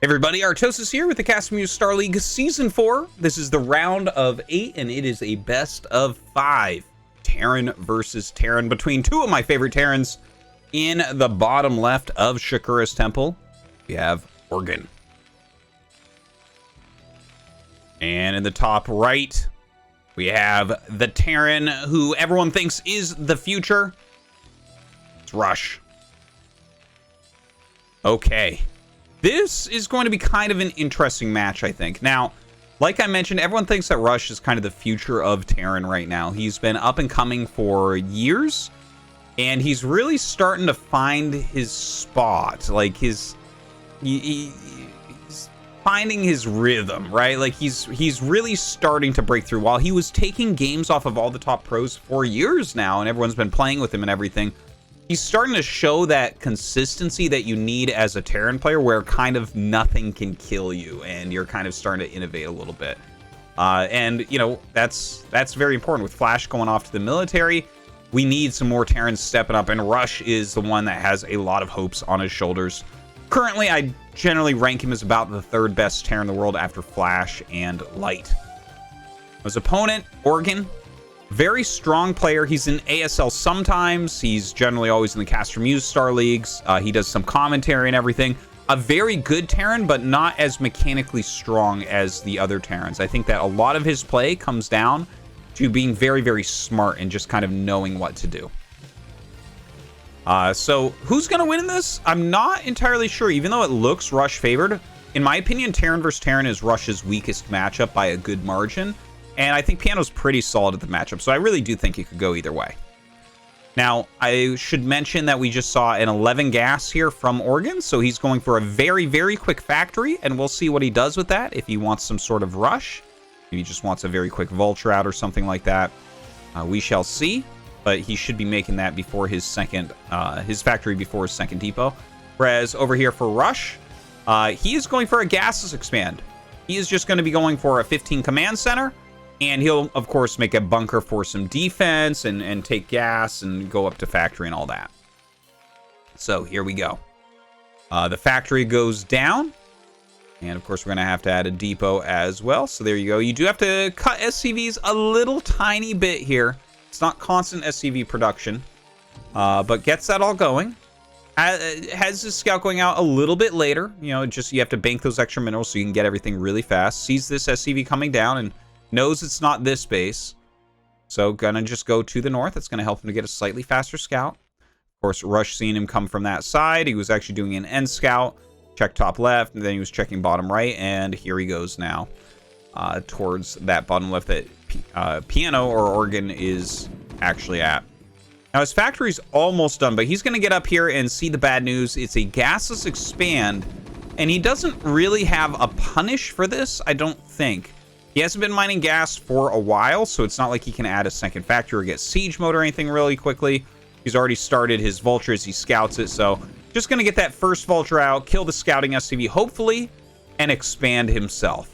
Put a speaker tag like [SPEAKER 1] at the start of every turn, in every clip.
[SPEAKER 1] Everybody, Artosis here with the CasterMuse Star League Season 4. This is the round of 8, and it is a best of 5. Terran versus Terran, between two of my favorite Terrans. In the bottom left of Shakura's Temple, we have Organ. And in the top right, we have the Terran who everyone thinks is the future. It's Rush. Okay. This is going to be kind of an interesting match, I think. Now, like I mentioned, everyone thinks that Rush is kind of the future of Terran right now. He's been up and coming for years, and he's really starting to find his spot. Like, he's finding his rhythm, right? Like, he's really starting to break through. While he was taking games off of all the top pros for years now, and everyone's been playing with him and everything, he's starting to show that consistency that you need as a Terran player, where kind of nothing can kill you, and you're kind of starting to innovate a little bit. And, you know, that's very important. With Flash going off to the military, we need some more Terrans stepping up, and Rush is the one that has a lot of hopes on his shoulders. Currently, I generally rank him as about the third best Terran in the world after Flash and Light. His opponent, Organ. Very strong player. He's in ASL sometimes. He's generally always in the CasterMuse Star Leagues. He does some commentary and everything. A very good Terran, but not as mechanically strong as the other Terrans. I think that a lot of his play comes down to being very, very smart and just kind of knowing what to do. So who's going to win in this? I'm not entirely sure, even though it looks Rush favored. In my opinion, Terran versus Terran is Rush's weakest matchup by a good margin. And I think Piano's pretty solid at the matchup, so I really do think it could go either way. Now, I should mention that we just saw an 11 gas here from Organ, so he's going for a very, very quick factory, and we'll see what he does with that. If he wants some sort of rush, maybe he just wants a very quick Vulture out or something like that. We shall see, but he should be making that before his second, his factory before his second depot. Whereas over here for Rush, he is going for a gases expand. He is just going to be going for a 15 command center. And he'll, of course, make a bunker for some defense and take gas and go up to factory and all that. So here we go. The factory goes down. And, of course, we're going to add a depot as well. So there you go. You do have to cut SCVs a little tiny bit here. It's not constant SCV production, but gets that all going. Has his scout going out a little bit later. You know, just you have to bank those extra minerals so you can get everything really fast. Sees this SCV coming down and knows it's not this base, so gonna just go to the north. It's gonna help him to get a slightly faster scout. Of course, Rush seeing him come from that side. He was actually doing an end scout, check top left, and then he was checking bottom right, and here he goes now towards that bottom left that Piano or Organ is actually at. Now his factory's almost done, but he's gonna get up here and see the bad news. It's a gasless expand, and he doesn't really have a punish for this, I don't think. He hasn't been mining gas for a while, so it's not like he can add a second factory or get siege mode or anything really quickly. He's already started his Vulture as he scouts it, so just going to get that first Vulture out, kill the scouting SCV, hopefully, and expand himself.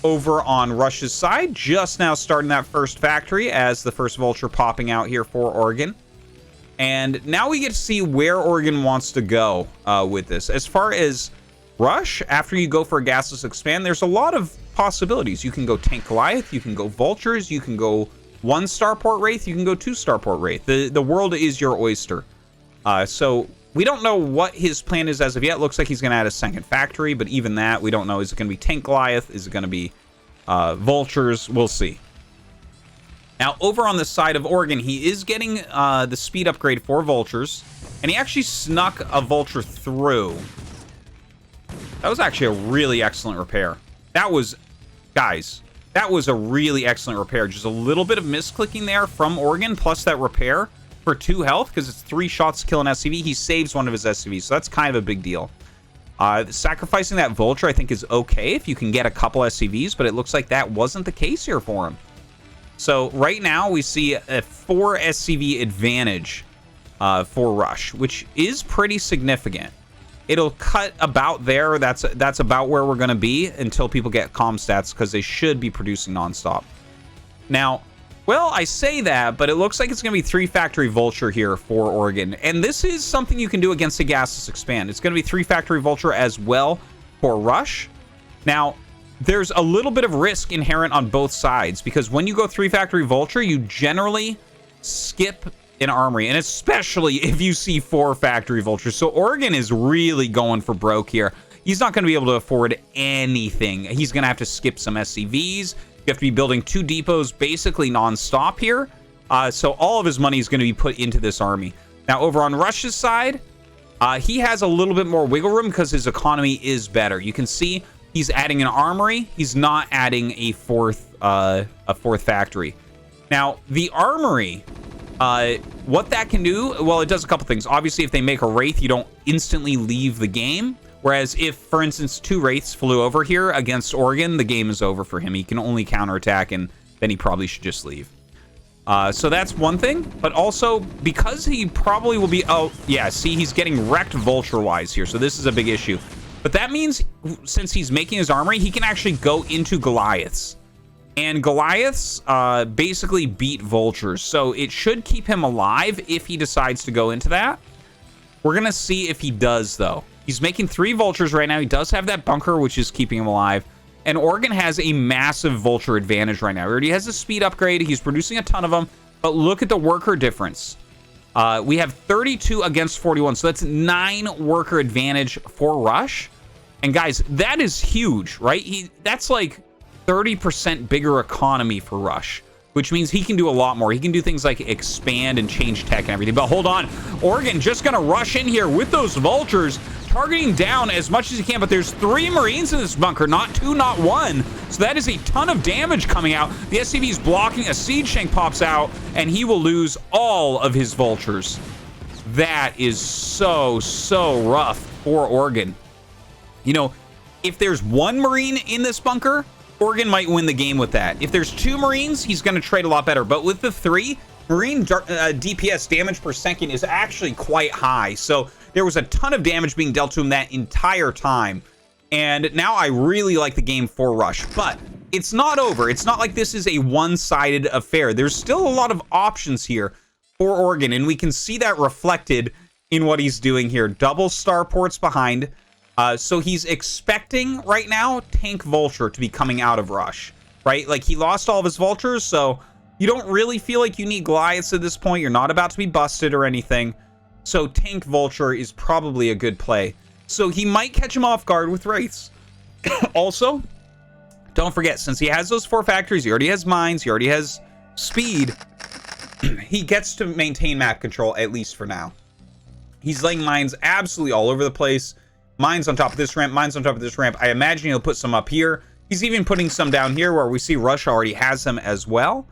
[SPEAKER 1] Over on Rush's side, just now starting that first factory as the first Vulture popping out here for Organ. And now we get to see where Organ wants to go with this. As far as Rush, after you go for a gasless expand, there's a lot of possibilities. You can go tank Goliath, you can go Vultures, you can go 1 starport Wraith, you can go 2 starport Wraith. The world is your oyster. So we don't know what his plan is as of yet. Looks like he's going to add a second factory, but even that, we don't know. Is it going to be tank Goliath? Is it going to be Vultures? We'll see. Now, over on the side of Organ, he is getting the speed upgrade for Vultures, and he actually snuck a Vulture through. That was actually a really excellent repair. That was, guys, that was a really excellent repair. Just a little bit of misclicking there from Organ, plus that repair for 2 health, because it's 3 shots to kill an SCV. He saves one of his SCVs, so that's kind of a big deal. Sacrificing that Vulture, I think, is okay if you can get a couple SCVs, but it looks like that wasn't the case here for him. So right now, we see a 4 SCV advantage for Rush, which is pretty significant. It'll cut about there. That's about where we're going to be until people get comm stats, because they should be producing nonstop. Now, well, I say that, but it looks like it's going to be 3 factory Vulture here for Organ. And this is something you can do against a gasless expand. It's going to be 3 factory Vulture as well. for Rush. Now, there's a little bit of risk inherent on both sides, because when you go 3-factory Vulture, you generally skip an armory, and especially if you see 4-factory Vultures. So Oregon is really going for broke here. He's not going to be able to afford anything. He's going to have to skip some SCVs. You have to be building 2 depots basically non-stop here. So all of his money is going to be put into this army. Now, over on Rush's side, he has a little bit more wiggle room because his economy is better. You can see he's adding an armory. He's not adding a fourth factory. Now, the armory, what that can do, well, it does a couple things. Obviously, if they make a Wraith, you don't instantly leave the game. Whereas if, for instance, 2 Wraiths flew over here against Oregon, the game is over for him. He can only counterattack, and then he probably should just leave. So that's one thing. But also, because he probably will be... Oh, yeah, see, he's getting wrecked Vulture-wise here. So this is a big issue. But that means, since he's making his armory, he can actually go into Goliaths. And Goliaths basically beat Vultures. So it should keep him alive if he decides to go into that. We're going to see if he does, though. He's making 3 Vultures right now. He does have that bunker, which is keeping him alive. And Oregon has a massive Vulture advantage right now. He already has a speed upgrade. He's producing a ton of them. But look at the worker difference. We have 32 against 41. So that's 9 worker advantage for Rush. And guys, that is huge, right? That's like 30% bigger economy for Rush, which means he can do a lot more. He can do things like expand and change tech and everything. But hold on. Oregon just going to rush in here with those Vultures, targeting down as much as he can. But there's 3 Marines in this bunker, not 2, not 1. So that is a ton of damage coming out. The SCV is blocking. A Siege Tank pops out, and he will lose all of his Vultures. That is so, so rough for Oregon. You know, if there's 1 Marine in this bunker, Oregon might win the game with that. If there's 2 Marines, he's going to trade a lot better. But with the 3, Marine DPS, damage per second, is actually quite high. So there was a ton of damage being dealt to him that entire time. And now I really like the game for Rush. But it's not over. It's not like this is a one-sided affair. There's still a lot of options here for Oregon. And we can see that reflected in what he's doing here. Double starports behind. So he's expecting right now Tank Vulture to be coming out of Rush, right? Like, he lost all of his Vultures, so you don't really feel like you need Goliaths at this point. You're not about to be busted or anything. So Tank Vulture is probably a good play. So he might catch him off guard with Wraiths. Also, don't forget, since he has those 4 factories, he already has mines, he already has speed, he gets to maintain map control, at least for now. He's laying mines absolutely all over the place. Mines on top of this ramp, mines on top of this ramp. I imagine he'll put some up here. He's even putting some down here where we see Rush already has them as well.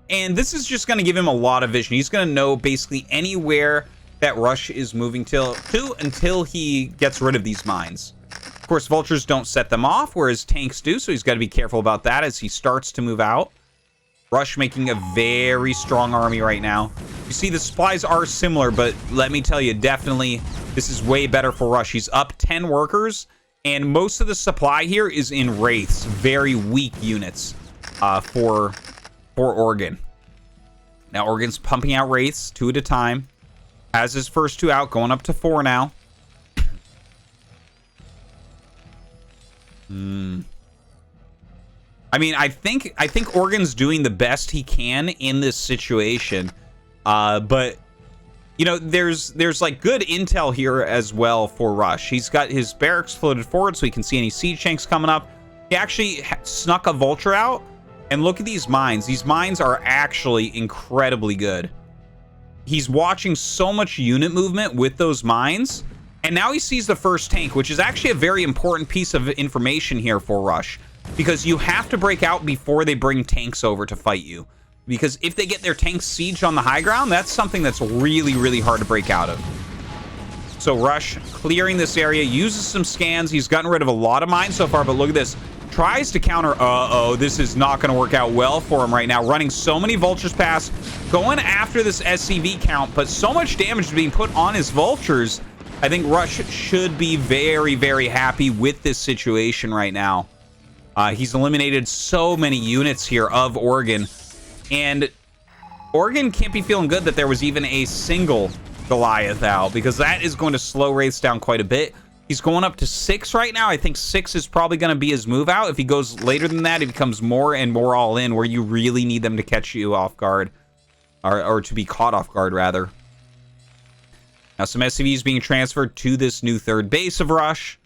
[SPEAKER 1] And this is just going to give him a lot of vision. He's going to know basically anywhere that Rush is moving to until he gets rid of these mines. Of course, Vultures don't set them off, whereas tanks do, so he's got to be careful about that as he starts to move out. Rush making a very strong army right now. You see, the supplies are similar, but let me tell you, definitely, this is way better for Rush. He's up 10 workers, and most of the supply here is in Wraiths. Very weak units for Oregon. Now, Oregon's pumping out Wraiths 2 at a time. Has his first 2 out, going up to 4 now. I mean, I think Oregon's doing the best he can in this situation. But you know, there's like good intel here as well for Rush. He's got his barracks floated forward so he can see any siege tanks coming up. He actually snuck a Vulture out, and look at these mines. These mines are actually incredibly good. He's watching so much unit movement with those mines, and now he sees the first tank, which is actually a very important piece of information here for Rush, because you have to break out before they bring tanks over to fight you. Because if they get their tanks sieged on the high ground, that's something that's really, really hard to break out of. So Rush clearing this area, uses some scans. He's gotten rid of a lot of mines so far, but look at this. Tries to counter. Uh-oh, this is not going to work out well for him right now. Running so many Vultures past, going after this SCV count, but so much damage being put on his Vultures. I think Rush should be very, very happy with this situation right now. He's eliminated so many units here of Oregon. And Oregon can't be feeling good that there was even a single Goliath out, because that is going to slow Wraiths down quite a bit. He's going up to 6 right now. I think 6 is probably going to be his move out. If he goes later than that, it becomes more and more all in, where you really need them to catch you off guard. Or to be caught off guard, rather. Now, some SCVs being transferred to this new third base of Rush.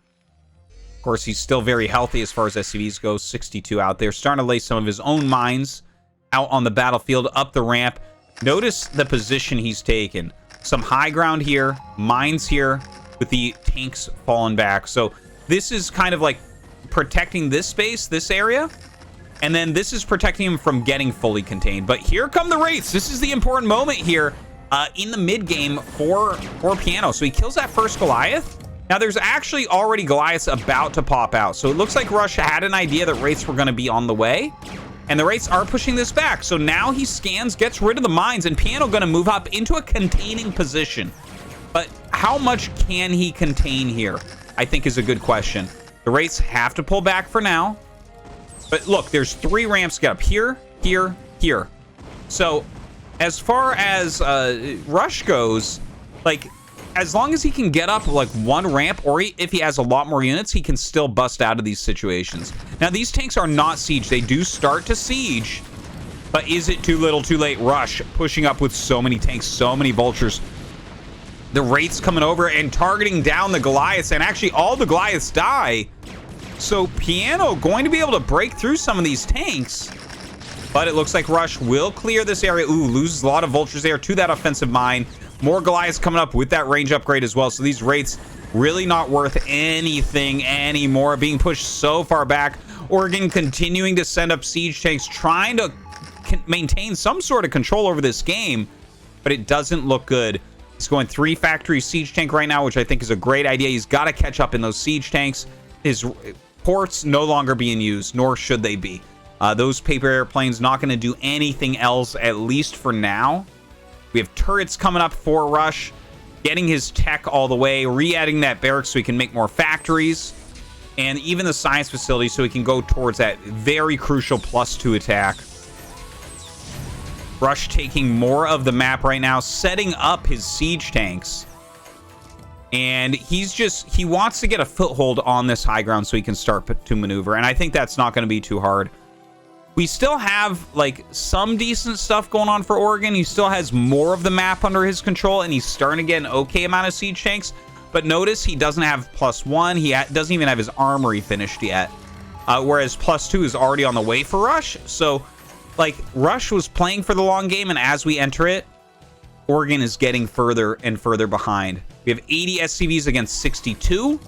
[SPEAKER 1] Of course, he's still very healthy as far as SCVs go. 62 out there. Starting to lay some of his own mines out on the battlefield, up the ramp. Notice the position he's taken. Some high ground here, mines here, with the tanks falling back. So this is kind of like protecting this space, this area. And then this is protecting him from getting fully contained. But here come the Wraiths. This is the important moment here in the mid game for Piano. So he kills that first Goliath. Now there's actually already Goliaths about to pop out. So it looks like Rush had an idea that Wraiths were going to be on the way. And the Wraiths are pushing this back. So now he scans, gets rid of the mines, and Piano going to move up into a containing position. But how much can he contain here, I think, is a good question. The Wraiths have to pull back for now. But look, there's 3 ramps to get up. Here, here, here. So as far as Rush goes, like, as long as he can get up like 1 ramp, or if he has a lot more units, he can still bust out of these situations. Now, these tanks are not siege. They do start to siege. But is it too little, too late? Rush pushing up with so many tanks, so many vultures. The Wraiths coming over and targeting down the Goliaths. And actually, all the Goliaths die. So Piano going to be able to break through some of these tanks. But it looks like Rush will clear this area. Ooh, loses a lot of vultures there to that offensive mine. More Goliaths coming up with that range upgrade as well. So these Wraiths really not worth anything anymore. Being pushed so far back. Oregon continuing to send up siege tanks, trying to maintain some sort of control over this game. But it doesn't look good. He's going 3 factory siege tank right now, which I think is a great idea. He's got to catch up in those siege tanks. His ports no longer being used, nor should they be. Those paper airplanes not going to do anything else, at least for now. We have turrets coming up for Rush, getting his tech all the way, re-adding that barracks so he can make more factories, and even the science facility so he can go towards that very crucial +2 attack. Rush taking more of the map right now, setting up his siege tanks. And he wants to get a foothold on this high ground so he can start to maneuver. And I think that's not going to be too hard. We still have, like, some decent stuff going on for Oregon. He still has more of the map under his control, and he's starting to get an okay amount of siege tanks. But notice he doesn't have +1. He doesn't even have his armory finished yet. Whereas +2 is already on the way for Rush. So, like, Rush was playing for the long game, and as we enter it, Oregon is getting further and further behind. We have 80 SCVs against 62,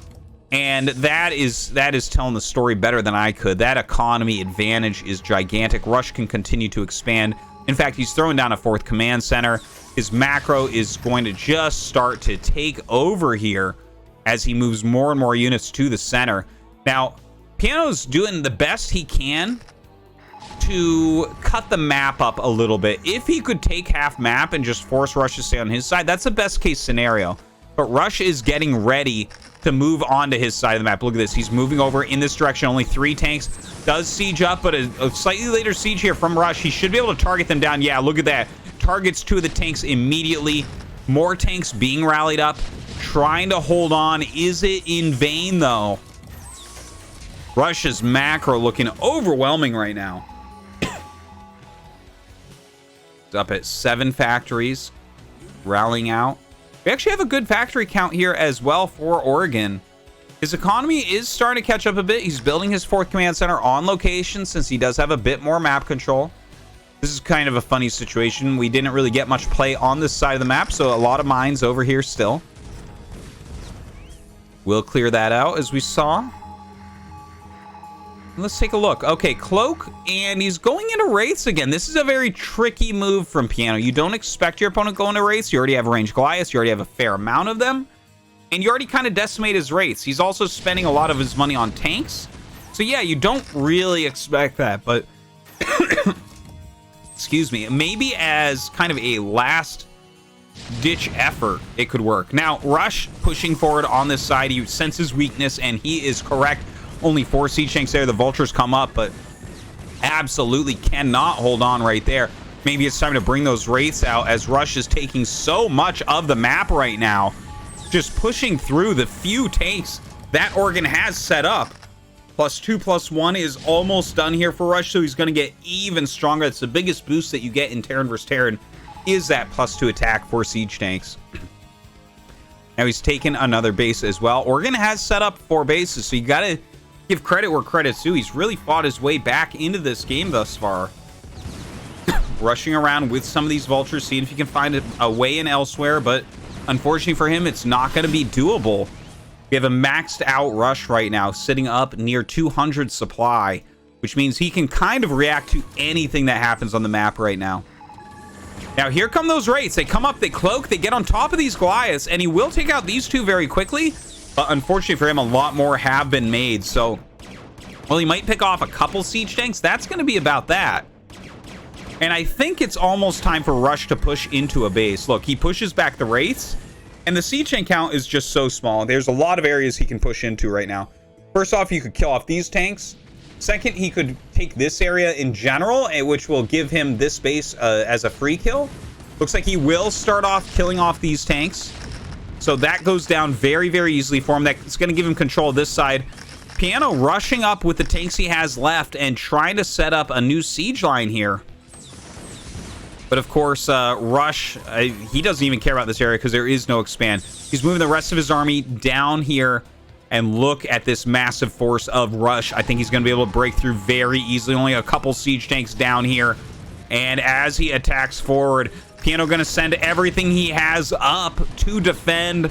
[SPEAKER 1] and that is telling the story better than I could. That economy advantage is gigantic. Rush can continue to expand. In fact, he's throwing down a 4th command center. His macro is going to just start to take over here as he moves more and more units to the center. Now, Piano's doing the best he can to cut the map up a little bit. If he could take half map and just force Rush to stay on his side, that's the best case scenario. But Rush is getting ready to move on to his side of the map. Look at this. He's moving over in this direction. Only 3 tanks. Does siege up, but a slightly later siege here from Rush. He should be able to target them down. Yeah, look at that. Targets 2 of the tanks immediately. More tanks being rallied up. Trying to hold on. Is it in vain, though? Rush's macro looking overwhelming right now. It's up at 7 factories. Rallying out. We actually have a good factory count here as well for Oregon. His economy is starting to catch up a bit. He's building his 4th command center on location since he does have a bit more map control. This is kind of a funny situation. We didn't really get much play on this side of the map, so a lot of mines over here still. We'll clear that out as we saw. Let's take a look. Okay, Cloak, and he's going into Wraiths again. This is a very tricky move from Piano. You don't expect your opponent going to Wraiths. You already have ranged Goliaths. You already have a fair amount of them. And you already kind of decimate his Wraiths. He's also spending a lot of his money on tanks. So yeah, you don't really expect that, but... excuse me. Maybe as kind of a last-ditch effort, it could work. Now, Rush pushing forward on this side. He senses weakness, and he is correct. Only 4 siege tanks there. The vultures come up, but absolutely cannot hold on right there. Maybe it's time to bring those Wraiths out as Rush is taking so much of the map right now. Just pushing through the few tanks that Oregon has set up. +2/+1 is almost done here for Rush, so he's going to get even stronger. It's the biggest boost that you get in Terran vs. Terran, is that +2 attack for siege tanks. Now he's taken another base as well. Oregon has set up 4 bases, so you got to give credit where credit's due. He's really fought his way back into this game thus far. Rushing around with some of these vultures, seeing if he can find a way in elsewhere, but unfortunately for him, it's not going to be doable. We have a maxed out Rush right now, sitting up near 200 supply, which means he can kind of react to anything that happens on the map right now. Now, here come those Wraiths. They come up, they cloak, they get on top of these Goliaths, and he will take out these 2 very quickly. But unfortunately for him, a lot more have been made. So, well, he might pick off a couple siege tanks. That's going to be about that. And I think it's almost time for Rush to push into a base. Look, he pushes back the Wraiths, and the siege tank count is just so small. There's a lot of areas he can push into right now. First off, you could kill off these tanks. Second, he could take this area in general, which will give him this base as a free kill. Looks like he will start off killing off these tanks. So that goes down very, very easily for him. That's going to give him control of this side. Piano rushing up with the tanks he has left and trying to set up a new siege line here. But of course, Rush, he doesn't even care about this area because there is no expand. He's moving the rest of his army down here. And look at this massive force of Rush. I think he's going to be able to break through very easily. Only a couple siege tanks down here. And as he attacks forward, Piano going to send everything he has up to defend.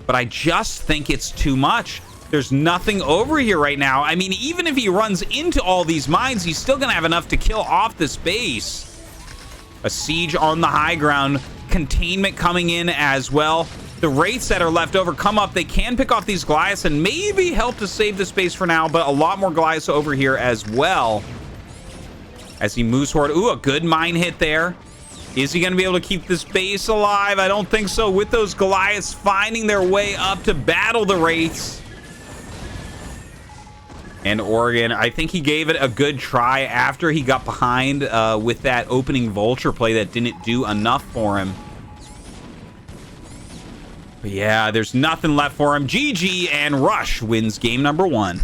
[SPEAKER 1] But I just think it's too much. There's nothing over here right now. I mean, even if he runs into all these mines, he's still going to have enough to kill off this base. A siege on the high ground. Containment coming in as well. The Wraiths that are left over come up. They can pick off these Goliaths and maybe help to save the space for now, but a lot more Goliaths over here as well. As he moves forward. Ooh, a good mine hit there. Is he going to be able to keep this base alive? I don't think so, with those Goliaths finding their way up to battle the Wraiths. And Oregon, I think he gave it a good try after he got behind with that opening Vulture play that didn't do enough for him. But yeah, there's nothing left for him. GG, and Rush wins game number 1.